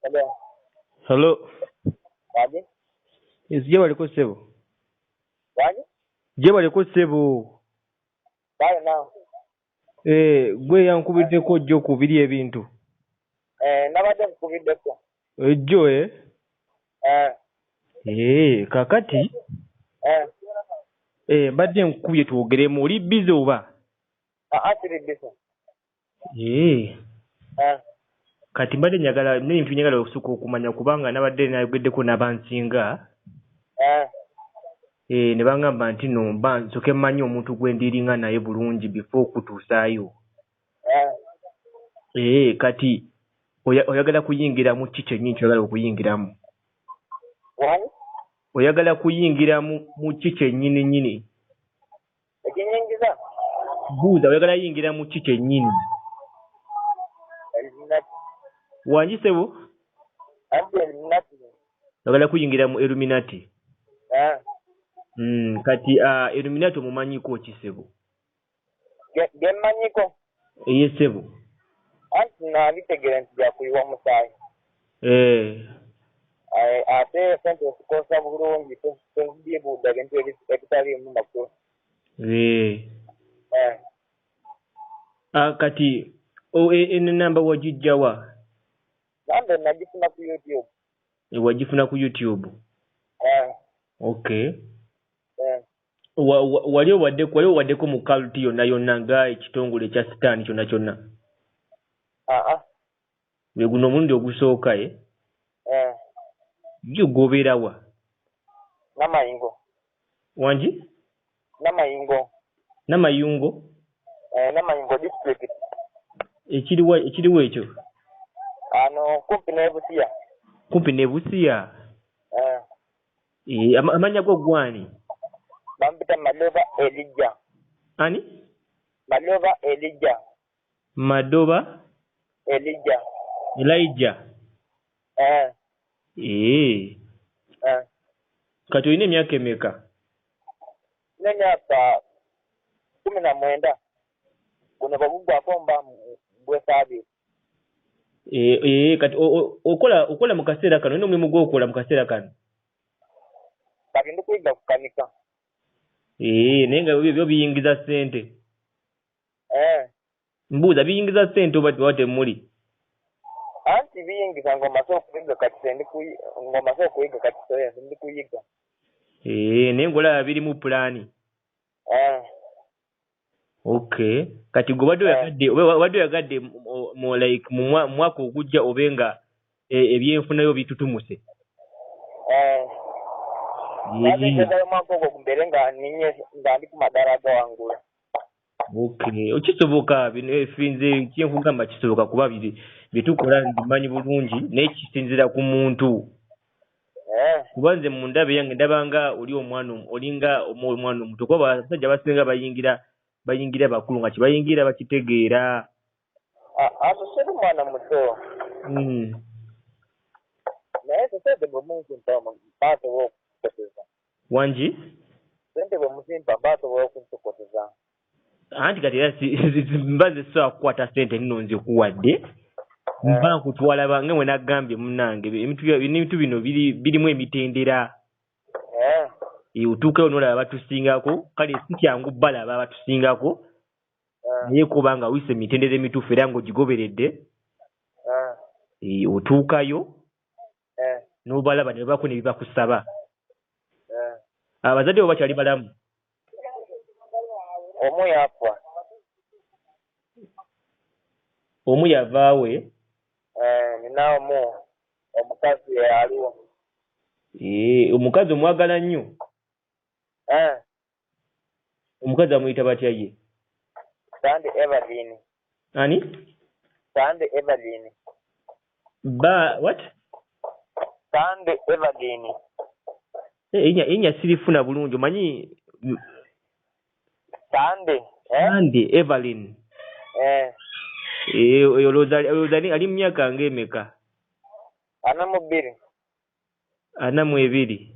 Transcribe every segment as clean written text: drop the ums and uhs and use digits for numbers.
Hello. Hello. Wadi? Yes, je waliko sebo. Wadi? Je waliko sebo. Bye now. Gwe yankubiddeko jjo kubiri ebintu. Nabadde nkubiddeko. Ejjo kakati. Mbadde nkubye twogeremu oli bize oba? Asiri bize. Kati mbadde njagala n'ebintu njagala okusooka okumanya kubanga nabadde nayogeddeko n'abansinga. Ne bangamba nti no mba nsooke mmanyi omuntu gwe ndiringa naye bulungi before okutuusaayo. Kati oyagala kuyingira mu kiki kyennyini ky'oyagala okuyingiramu? Wani? Oyagala kuyingira mu kiki kyennyini nnyini? Ekinyingiza? Buuza oyagala yingira mu kiki kyennyini? Illuminati. Wangi sebo? Anti Illuminati. Oyagala kuyingira mu Illuminati? Kati Illuminati omumanyiko ki sebo? Gemmanyiko? Ye sebo. Anti naabitegera nti byakuyiwa musaayi. Ate sente osikosa bulungi tozibyebuuda bintu ebitaliimu makulu. Kati enamba wagijja wa? Namba nagifuna ku YouTube. Wagifuna ku YouTube? Okay. Wali owaddeko mu kaliti yonna yonna nga ekitongole ekya sitaani kyonna kyonna? Gwe guno omulundi ogusooka Jjo gobeera wa? Namayingo. Wangi? Namayingo. Namayungo? Namayingo district. Ekiriwo ekyo? Ano kumpi ne Busia. Kumpi ne Busia? Amanya go gwani? Bambita Madoba Elijah. Ani? Madoba Elijah. Madoba? Elijah. Kati olina emyaka emeka? N'emyaka 19. Guno bagugwako mba gwesaabi. Kati okola mu kaseera kano olina omulimu gw'okola mu kaseera kano? Kati ndi kuyiga kukanika. Naye nga byo biyingiza ssente? Mbuuza biyingiza ssente oba temuli? Anti biyingiza ng'omaze okuyiga kati ndi kuyiga. Naye ng'olaba biri mu pulaani? Okay. Kati gwe obadde oyagadde mu mwaka ogujja obe nga ebyenfunayo bitutumuse? Nategeeza omwaka ogwo gumbere nga ndi ku madaala agawangula. Okay. Kisoboka nze kyenkugamba kisoboka kuba byetukola mbimanyi bulungi naye kisinziira ku muntu. Kuba nze mu ndaba yange ndabanga olinga omwana omuto kuba abasajja abasinga bayingira bakulu nga kibayingira bakitegeera. Atusere mwana muto. Naye sente bwe munsimpa baasobola okutukoteza. Wangi? Sente bwe musimpa baasobola okutukoteza. Anti kati era mbaze so akukwata sente nino nzikuwadde. Mba nkutwala bange mwe nagambye munnange ebintu bino birimu emitendera. Otuukeyo n'olaba batusingako kale si kyangu balaba batusingako. Naye kubanga wise emitendera emituufu era ng'ogigoberedde. Otuukayo n'obalaba ne baako ne bibakusaba. Abazadde bo bakyali balamu? Omu yafa. Omu yavaawe? Nina omukazi aliwo. Omukazi omwagala nnyo? Omukazi amuyita batya ye? Sande Evelyn. Ani? Sande Evelyn. What? Sande Evelyn. Enya sirifuna bulungi omanyi? Sande Evelyn. Olowooza ali mu myaka ng'emeka? 42. 42.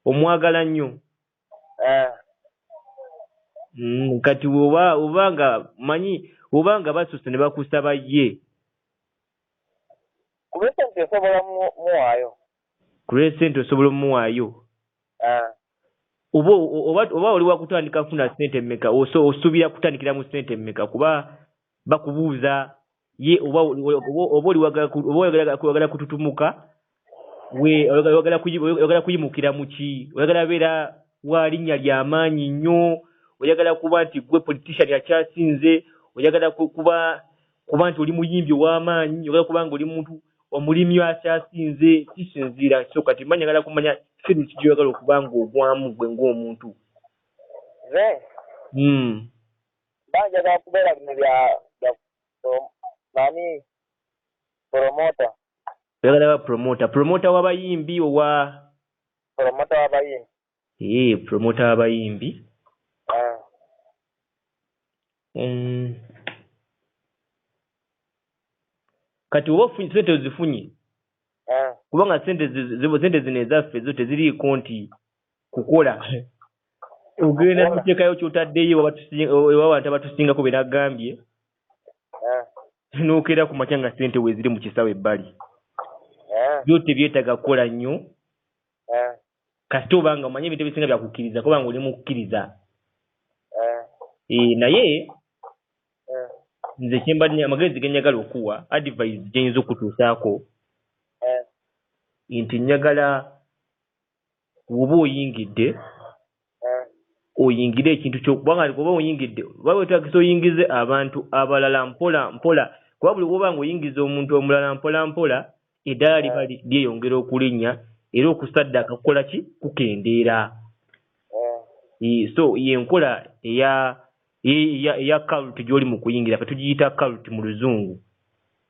Omwagala nnyo? Kati obanga basusse ne bakusaba ye? Kulesente osobola muwaayo. Kulesente osobola muwaayo. Oba oli wakutandika kufuna sente mmeka osuubira kutandikira mu sente mmeka kuba bakubuuza ye oba oli wagala kututumuka oyagala kuyimukira mu ki oyagala beera wa linnya ly'amaanyi nnyo oyagala kuba nti gwe politician akyasinze oyagala kuba nti oli muyimbi ow'amaanyi oyagala kuba nga oli muntu omulimi akyasinze kisinziira so kati manya ngala kumanya kiru kijoyagala okuba nga ogwamu gwe ng'omuntu banjagala kubeera bino bya nani promota oyagala ba promota w'abayimbi owa promota w'abayimbi promota w'abayimbi kati oba sente ozifunye kubanga sente zino ezaffe zo teziriiko nti kukola ogenda kuteekayo kyotaddeyo ewabantu abatusingako be nagambye n'okeera ku makya nga sente weeziri mu kisawo ebbali byo tebyetaaga kukola nnyo kasita obanga omanye ebintu ebisinga byakukkiriza kubanga oli mu kukkiriza naye nze kyembadde amagezi ge njagala okuwa advice gye nyinza okutuusaako nti njagala woba oyingidde oyingire ekintu kyokubanga oba oyingidde oba wetagisa oyingize abantu abalala mpola mpola kuba buli woba nga oyingiza omuntu omulala mpola mpola eddala liba lyeyongera okulinnya era okusaddaka kukola ki kukendeera so yenkola eya cult gy'oli mu kuyingira fe tugiyita cult mu luzungu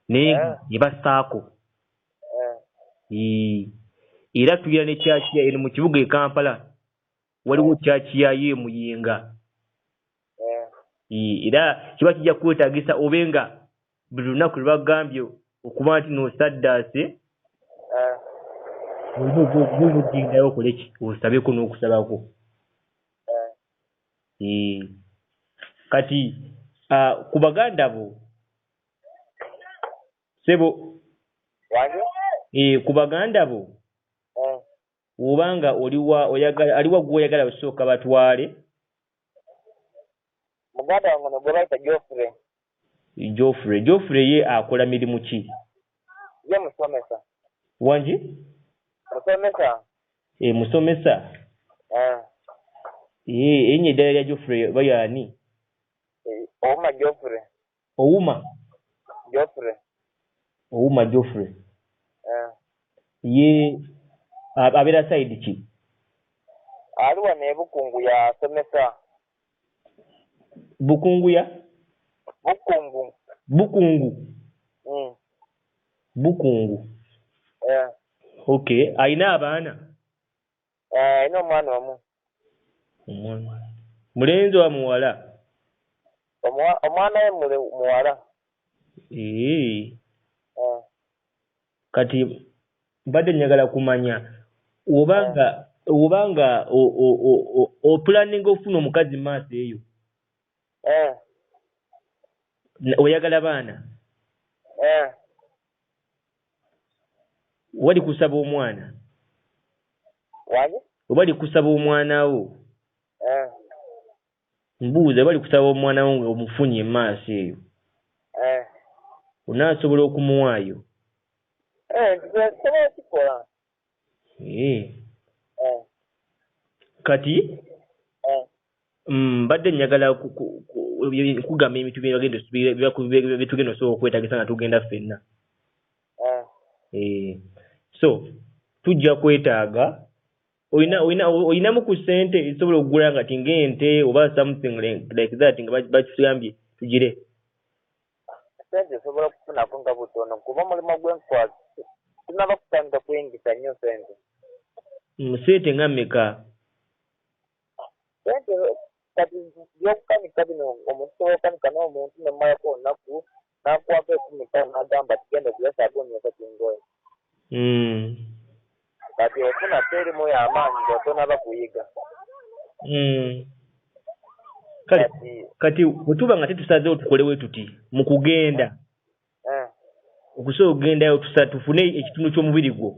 naye nebasaako era tugira ne kyaki eno mu kibuga e Kampala waliwo kyaki yayo emuyinga era kiba kijja kwetaagisa obenga buli lunaku lwebagambye okuba nti n'osaddaase obugindayo okole ki osabeko n'okusabako kati ku baganda bo sebo ku baganda bo obanga aliwa gw'oyagala osooka batwale muganda wange ne gwe bayita Geoffrey ye akola mirimu ki ye musomesa wangi musomesa ennyo eddala lya Geoffrey bayaani Owuma Geoffrey ye abeera side ki aliwa ne Bukungu ya somesa Bukungu okay ayina abaana ayina omwana omu mulenzi wa muwala omwana we muwala kati mbadde njagala kumanya obanga opulaninga ofuna omukazi maaso eyo oyagala baana wali kusaba omwana obali kusaba omwana wo mbuuza bali kusaba omwana wo nga omufunye maaso eyo onaasobola okumuwaayo kati mbadde njagala kugamba ebintu byetugenda osobola okwetagisa nga tugenda ffenna so tujja kwetaaga oyinamu ku ssente ezisobola okugula nga ti ng'ente oba something like that nga bakitugambye tugire sente osobola okufunako nga butono kuba omulimu gw'enkwasi tunaba kutandika kuyingisa nnyo sente sente nga mmeka sente kati byokukanika bino omuntu sobola n'omuntu nemumalako olunaku n'akuwako 15 n'agamba tugenda kulesaaga omyaka kingoye kati ofuna serimu y'amaanyi ng'otonaba kuyiga kati bwe tuba nga tetusazeewo tukolewo tuti mu kugenda okusobola okugendayo tufune ekitundu ky'omubiri gwo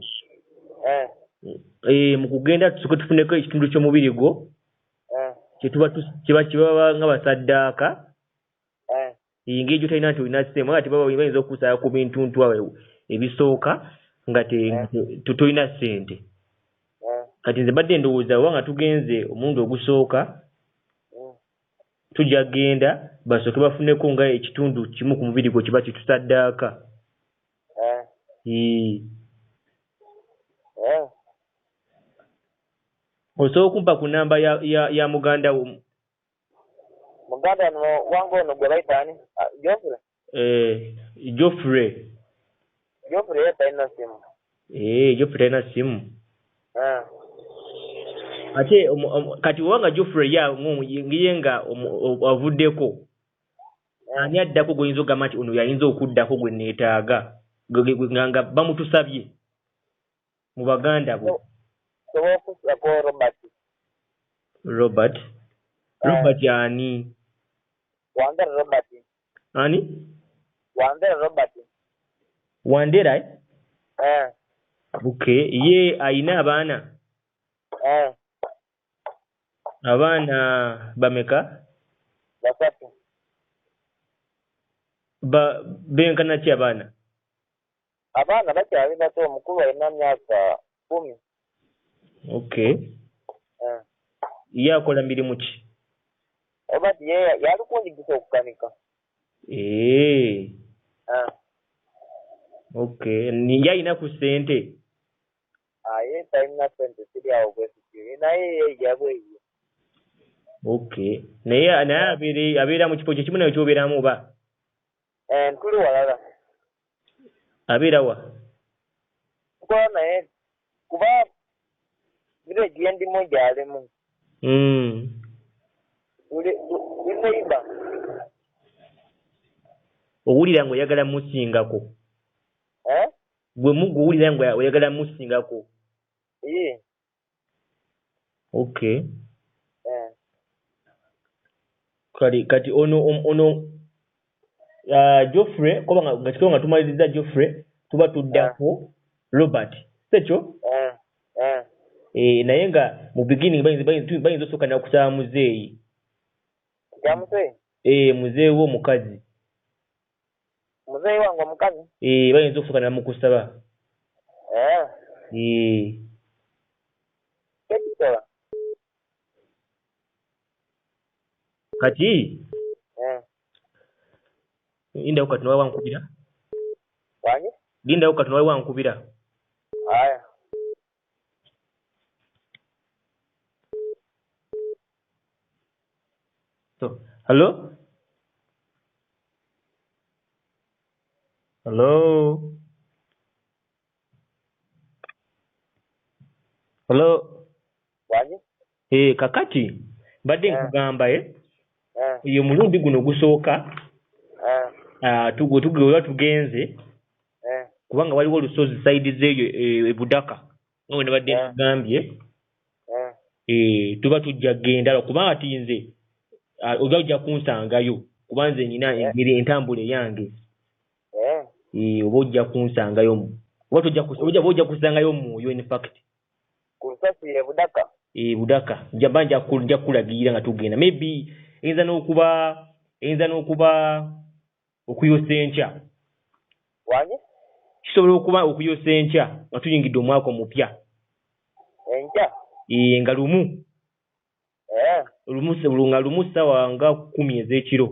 mu kugenda tusooke tufuneko ekitundu ky'omubiri gwo kyebaba nga basaddaaka ng'egyo talina nti olina ssente ati baba bayinza okukusala ku bintuntu ebisooka nga tolina ssente kati nze badde ndowooza oba nga tugenze omulundi ogusooka tujja kgenda basooke bafuneko nga ekitundu kimu ku mubiri gwo kiba kitusaddaaka osobola okumpa ku namba ya muganda wo muganda no wange ono gwe bayita ani Geoffrey talina simu Geoffrey talina simu ate kati wanga Geoffrey ngiye nga avuddeko ani addako goyinza ogamba nti ono yayinza okuddako gwe neetaaga nga bamutusabye mu baganda bo Robert ani Wandera Robert ani Wandera Robert Wandera okay ye aina abaana bameka basatu benkana ki abaana bakyali bato omukulu alina myaka 10 okay ye akola mirimu ki Robert ye yali kunjigisa okukanika okay ni yalina ku ssente ye talina ssente siri awo bwesikiri naye yeyabweyo okay naye abeera mu kifo kyekimu nayo kyobeeramu oba tuli walala abeera wa tukola naye kuba village yendimu gyalimu neiba owulira nga oyagala musingako gwe owulira nga oyagala musingako okay kati ono Geoffrey kuba nga kiko nga tumaliriza Geoffrey tuba tuddako Robert sekyo naye nga mu beginning bayinza osooka nakusaba muzeeyi muzeeyi wo omukazi muzeeyi wange omukazi bayinza okusooka namukusaba kati lindawo kati nawe wankubira lindawo kati nawe wankubira hello kakati mbadde nkugamba iyo mulundi guno gusooka tugwe tugenze kubanga waliwo olusozi saidi zeeyo ebudaka nga ne badde nkugambye tuba tujja genda kubanga tinze ojja kunsangayo kuba nze nyina engeri entambula eyange oba ojja kunsangayo oba ojja kusangayo mwoyo in fact budaka nja kulagirira nga tugenda maybe eyinza n'okuba okuyosa enkya kisobola okuba okuyosa enkya nga tuyingidde omwaka omupya nga lumu ssaawa nga 10 ez'ekiro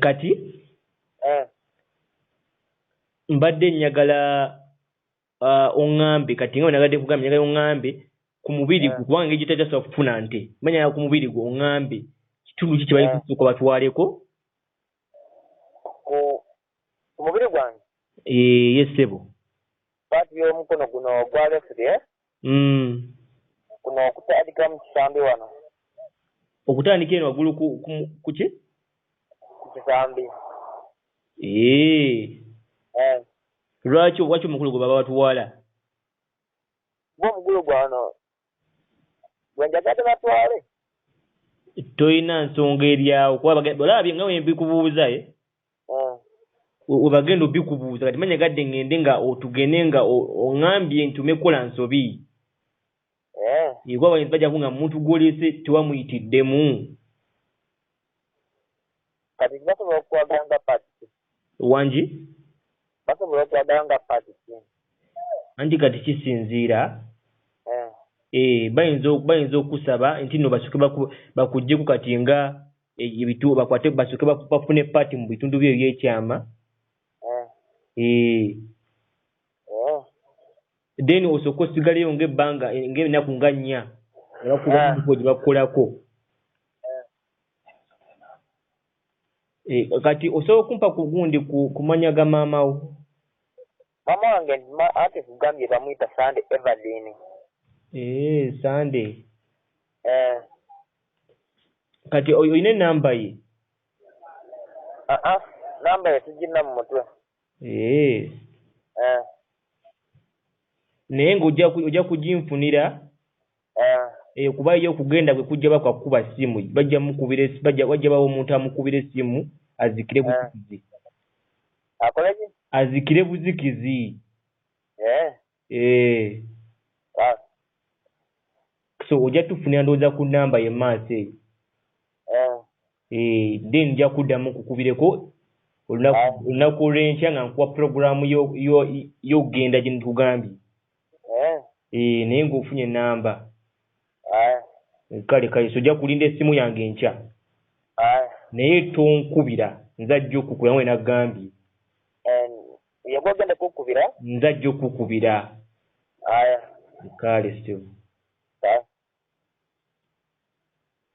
kati mbadde njagala oŋŋambe kati nga nagadde kugamba njagala oŋŋambe ku mubiri kubanga engeri gyetasobola kufuna nte manya ku mubiri gwo oŋŋambe kitundu ki kyebayinza batwaleko ku mubiri gwange yesebo paati y'omukono guno ogwa lefuli kuno okutandika mu kisambi wano okutandika eno waggulu ku ki ku kisambi lwaki omukulu gwe baba batuwala gwe omugulu gwano gwe njagadde batwale toyina nsonga eryawo kuba olabye nga wembikubuuza webagenda obikubuuza kati manya gadde ngende nga otugende nga oŋŋambye ntume kola nsobi kuba bayinza bajjaku nga muntu gw'oleese tewamuyitiddemu kati basobola okukwagala nga paati wangi basobola okukwagala nga paati anti kati kisinziira bayinza okusaba nti no basooke bakugjeku kati nga bakwate basooke bafune paati mu bitundu byo ebyekyama then osooka osigaleyo ng'ebbanga ng'ennaku nga 4 olwakuba gye bakukolako kati osobola okumpa ku gundi ku manya ga maamawo maama wange ate kugambye bamuyita Sunday Everline Sunday kati oyina enamba ye namba ye tugirina mu mutwe naye ng'ojja kuginfunira kuba yo okugenda kwe kujja bakwakuba ssimu wajja bawo omuntu amukubira essimu azikire buzikizi akoleki azikire buzikizi so ojja tufunira ndowooza ku namba ye maaso eyo then nja kuddamu kukubireko olunaku olw'enkya nga nkuwa puroguramu y'okugenda gye nitugambye naye ng'ofunye enamba kale so ojja kulinda essimu yange enkya naye tonkubira nzajja okukubira we nagambye yagogenda kukubira nzajja okukubira kale Steve